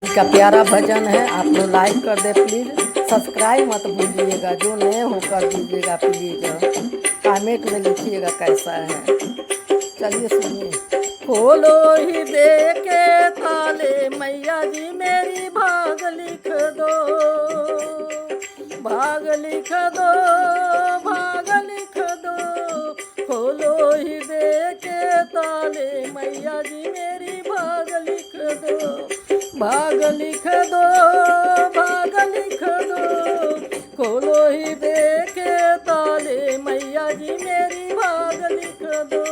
का प्यारा भजन है, आप लोग लाइक कर दे प्लीज। सब्सक्राइब मत भूलिएगा, जो नए हो कर दीजिएगा प्लीज। कमेंट में लिखिएगा कैसा है। चलिए सुनिए। खोलो ही दे के ताले मैया जी मेरी भाग लिख दो, भाग लिख दो, भाग लिख दो। खोलो ही दे के ताले मैया जी मेरी भाग लिख दो, भाग लिख दो, भाग लिख दो। खोलो ही दे के ताले मैया जी मेरी भाग लिख दो।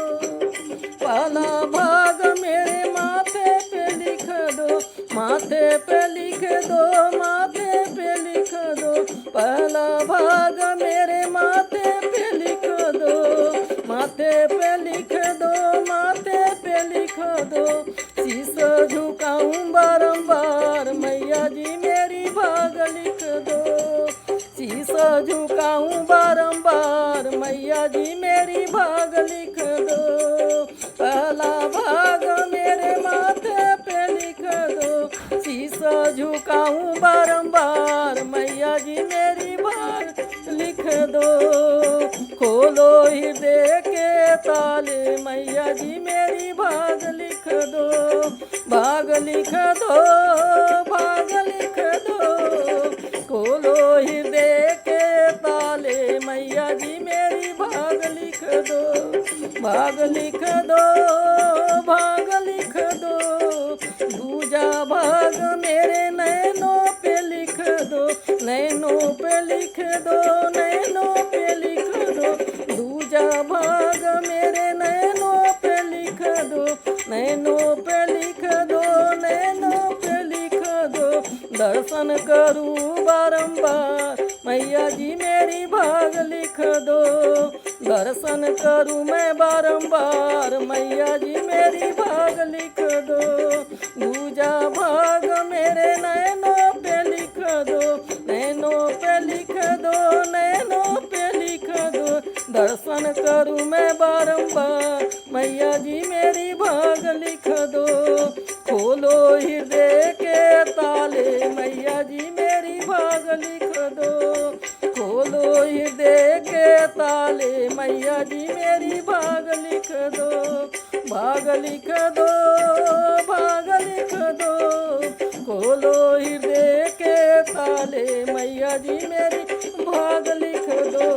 पहला भाग मेरे माथे पे लिख दो, माथे पे लिख दो, माथे पे लिख दो। पहला भाग मेरे माथे पे लिख दो, माथे पे लिख दो, माथे पे लिख दो। शीश झुकाऊं बारंबार मैया जी मेरी भाग लिख दो, शीश झुकाऊं बारंबार मैया जी मेरी भाग लिख दो। पहला भाग मेरे माथे पे लिख दो, शीश झुकाऊं बारंबार मैया जी मेरी भाग लिख दो। खोलो हृदय के ताले मैया जी मेरी भाग लिख दो, भाग लिख दो, भाग लिख दो। खोलो हृदय के ताले मैया जी मेरी भाग लिख दो, भाग लिख दो, भाग लिख दो। दूजा भाग मेरे नैनों पे लिख दो, नैनों पे लिख दो, नैनों पे लिख दो। दूजा भाग मेरे नैनों पे लिख दो, नैनों पे लिख दो, नैनों पे लिख दो। दर्शन करूं बारंबार मैया जी मेरी भाग लिख दो, दर्शन करूं मैं बारंबार मैया जी मेरी भाग लिख दो। दूजा भाग मेरे नैनों पे लिख दो, नैनों पे लिख दो, नैनों पे लिख दो। दर्शन करूं मैं बारंबार मैया जी मेरी भाग लिख दो। खोलो हृदय के ताले मैया जी मेरी भाग लिख दो, खोलो हृदय के ताले मैया जी मेरी भाग लिख दो, भाग लिख दो, भाग लिख दो। खोलो हृदय के ताले मैया जी मेरी भाग लिख दो।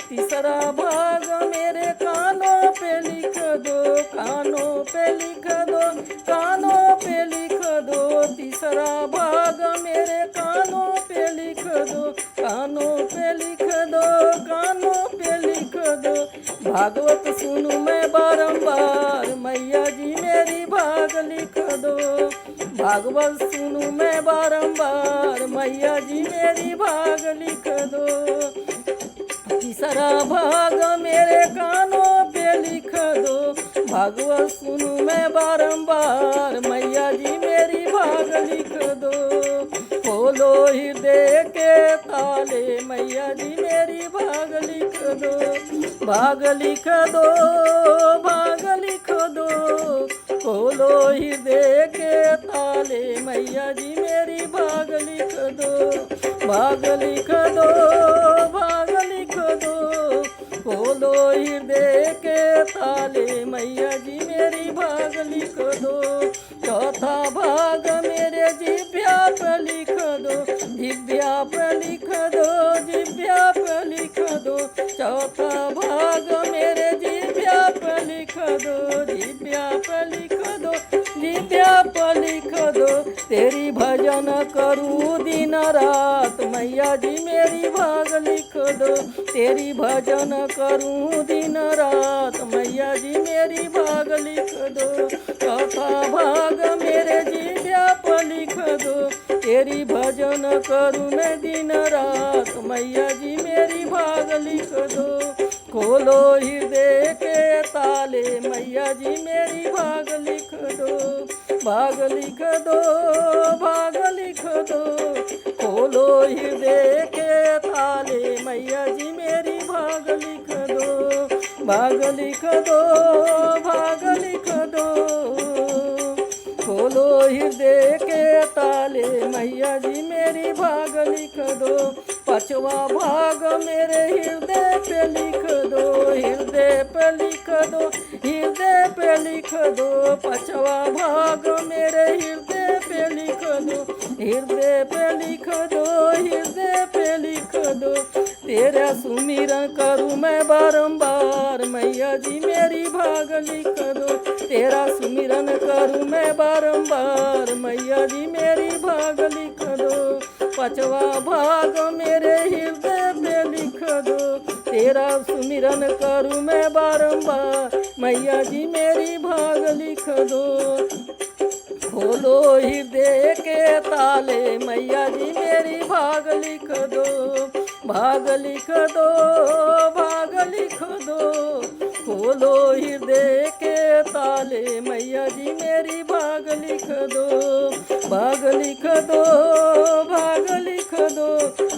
तीसरा भाग मेरे कानों पे लिख दो, कानों पे लिख दो, कानों पे लिख दो। तीसरा भाग मेरे कानों पे लिख दो, कानों पे लिख दो, कानों पे लिख दो। भागवत सुनूं मैं बारंबार मैया जी मेरी भाग लिख दो, भागवत सुनूं मैं बारंबार मैया जी मेरी भाग लिख दो। तीसरा भाग मेरे कानों पे लिख दो, भागवत सुनूं मैं बारंबार मैया जी मेरी भाग लिख दो। खोलो हृदय के ताले मैया जी मेरी भाग लिख दो, भाग लिख दो, भाग लिख दो। खोलो हृदय के ताले मैया जी मेरी भाग लिख दो, भाग लिख दो, भाग लिख दो। खोलो हृदय के ताले मैया जी मेरी भाग लिख दो। चौथा भाग मेरे जिभ्या पे लिख दो, जिभ्या पे लिख दो, जिभ्या पे लिख दो। चौथा भाग मेरे जिभ्या पे लिख दो, जिभ्या पे लिख दो, जिभ्या पे लिख दो। तेरी भजन करूं दिन रात मैया जी मेरी भाग लिख दो, तेरी भजन करूं दिन रात मैया जी मेरी भाग लिख दो। चौथा भाग मेरे जिभ्या पे लिख दो, तेरी भजन करूं मैं दिन रात मैया जी मेरी भाग लिख दो। खोलो हृदय के ताले मैया जी मेरी भाग लिख दो, भाग लिख दो, भाग लिख दो। खोलो हृदय के ताले मैया जी मेरी भाग लिख दो, भाग लिख दो, भाग लिख दो। खोलो हृदय के ताले ताले मैया जी मेरी भाग लिख दो। पांचवा भाग मेरे हृदय पे लिख दो, हृदय पे लिख दो, हृदय पे लिख दो। पांचवा भाग मेरे हृदय पे लिख दो, हृदय पे लिख दो, हृदय पे लिख दो। तेरा सुमिरन करूँ मैं बारंबार मैया जी मेरी भाग लिख दो। तेरा सुमिरन करूँ मैं बारंबार मैया जी मेरी भाग लिख दो। पांचवा भाग मेरे हृदय पे लिख दो। तेरा सुमिरन करूँ मैं बारंबार मैया जी मेरी भाग लिख दो। खोलो हृदय के ताले मैया जी मेरी भाग लिख दो, भाग लिख दो, भाग लिख दो। खोलो हृदय के ताले मैया जी मेरी भाग लिख दो, भाग लिख दो, भाग लिख दो।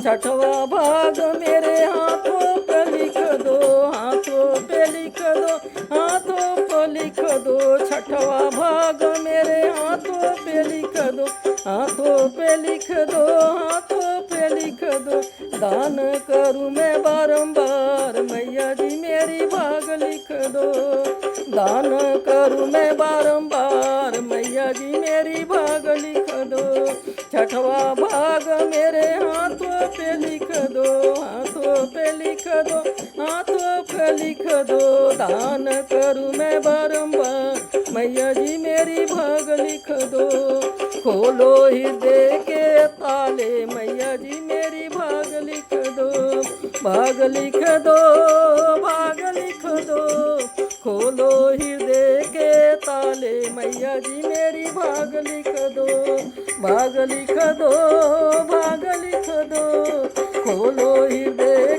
छठवा भाग मेरे हाथों पे लिख दो, हाथों पे लिख दो, हाथों पे लिख दो। छठवा भाग मेरे हाथों पे लिख दो, हाथों पे लिख दो, हाथों पे लिख दो। दान करूँ मैं बारंबार मैया जी मेरी भाग लिख दो। दान करूँ मैं बारंबार मैया जी मेरी भाग लिख दो। छठवा भाग मेरे हाथों पे लिख दो, हाथों पे लिख दो, हाथों पे लिख दो। दान करूँ मैं बारंबार मैया जी मेरी भाग लिख दो। खोलो हृदय के ताले मैया जी मेरी भाग लिख दो, भाग लिख दो, भाग लिख दो। खोलो हृदय के ताले मैया जी मेरी भाग लिख दो, भाग लिख दो, भाग लिख दो। खोलो हृदय